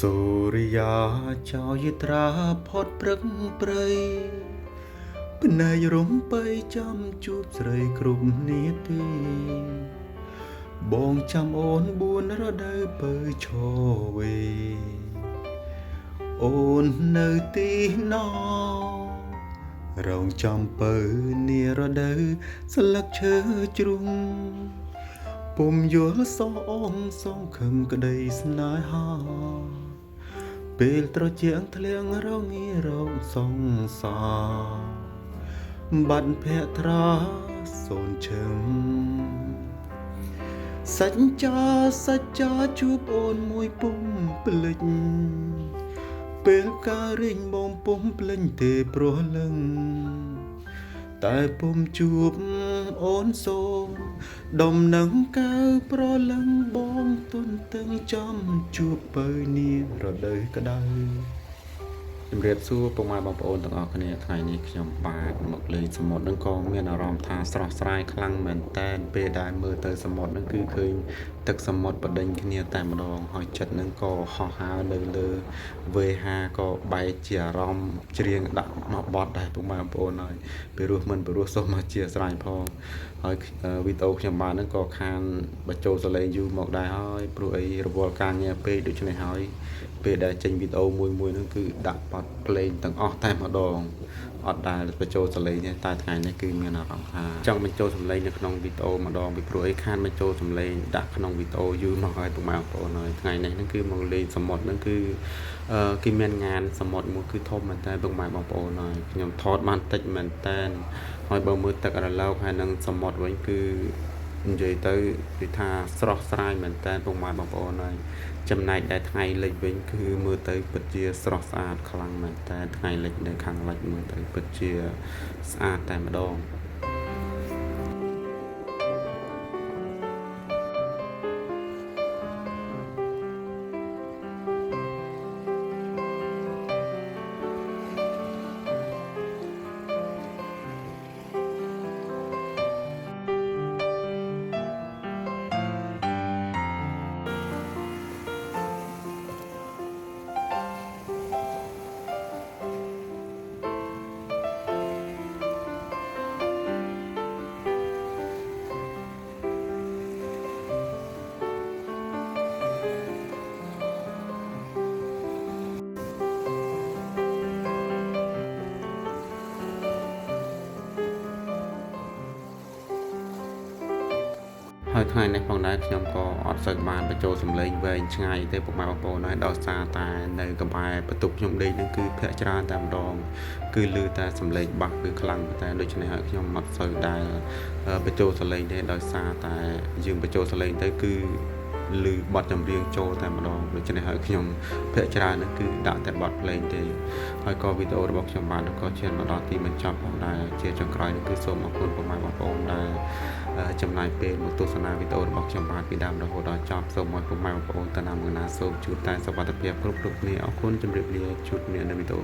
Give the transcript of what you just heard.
សូរិយាចោយត្រាផុតព្រឹកព្រៃភ្នែករំបីចាំជួបស្រីគ្រប់នាទីបងចាំអូនបួនរដូវពើឈវេអូននៅទីណោរងចំពើនារដូវស្លឹកឈើជ្រុំពុំយល់សោអងសងខឹមក្តីស្នេហាពេលត្រជាក់ធ្លៀងរងារងសង្សារបាត់ភក្ត្រាសូនឈឹមសច្ចចាជួបអូនមួយពុំភ្លេចពេលការរៀងបងពុំភ្លេញទេព្រោះលឹងតែពុំជួបអូនសូមដុំនឹងកៅប្រលឹងបងទុនទាំងចំជួបពើនារដូវក្តៅជំរាបសួរពុកម៉ែបងប្អូនទាំងអស់គ្នាថ្ងៃនេះខ្ញុំបាទមកលេងសមុទ្រនឹងក៏មានអារម្មណ៍ថាស្រស់ស្រាយខ្លាំងមែនតែនពេលដែលមើលទៅសមុទ្រនឹងគឺឃើញទឹកសមុទ្របដិញគ្នាតែម្ដងហើយចិត្តនឹងក៏ហោះហើរនៅលើវេហាក៏បែកជាអារម្មណ៍ច្រៀងដាក់មកបត់ដែរពុកម៉ែបងប្អូនហើយពីរោះមិនពីរោះសូមមកជាស្រ័យផងហើយវីដេអូខ្ញុំបាទនឹងក៏ខានបញ្ចូលសលេងយូរមកដែរហើយព្រោះអីរវល់ការងារពេកដូច្នេះហើយពេលដែលចេញវីដេអូមួយនឹងគឺដាក់បទភ្លេងទាំងអស់តែម្ដងអត់ដែលបញ្ចូលសលេងទេតែថ្ងៃនេះគឺមានអារម្មណ៍ថាចង់បញ្ចូលសំឡេងនៅក្នុងវីដេអូម្ដងពីព្រោះអីខានបញ្ចូលសំឡេងដាក់ក្នុងវីដេអូយូរមកហើយពុកម៉ែបងប្អូនហើយថ្ងៃនេះនឹងគឺមកលេងសមុទ្រនឹងគឺគេមានងានសមុទ្រមួយគឺធំមែនតើពុកម៉ែបងប្អូនហើយខ្ញុំថតបានតិចមែនតើហើយបើមើលទឹករលកហើយនឹងសមុទ្រវិញគឺនិយាយទៅគឺថាស្រស់ស្រាយមែនតើពុកម៉ែបងប្អូនហើយចំណែកដែលថ្ងៃលិចវិញគឺមើលទៅពិតជាស្រស់ស្អាតខ្លាំងមែនតើថ្ងៃលិចនៅខាងលិចមើលទៅពិតជាស្អាតតែម្ដងហើយថ្ងៃនេះផងដែរខ្ញុំក៏អត់សូវបានបញ្ចូលសំឡេងវែងឆ្ងាយទេពុកម៉ែបងប្អូនហើយដោយសារតែនៅក្បែរបន្ទប់ខ្ញុំដេកនឹងគឺភាគច្រើនតែម្ដងគឺឮតែសំឡេងបាសគឺខ្លាំងតែដូច្នេះហើយខ្ញុំអត់សូវដែលបញ្ចូលសំឡេងទេដោយសារតែយើងបញ្ចូលសំឡេងទៅគឺឮបទចម្រៀងចូលតែម្ដងដូច្នេះហើយខ្ញុំភាគច្រើននឹងគឺដាក់តែបទភ្លេងទេហើយក៏វីដេអូរបស់ខ្ញុំបានក៏ឈានមកដល់ទីបញ្ចប់ផងដែរជាចុងក្រោយនេះគឺសូមអរគុណពុកម៉ែបងប្អូនដែលចំណាយពេលមកទស្សនាវីដេអូរបស់ខ្ញុំបានពីដើមរហូតដល់ចប់សូមឲ្យពុកម៉ែបងប្អូនតាណាមណាសូមជួបតែសុវត្ថិភាពគ្រប់គ្នាអរគុណជម្រាបលាជួបគ្នានៅវីដេអូ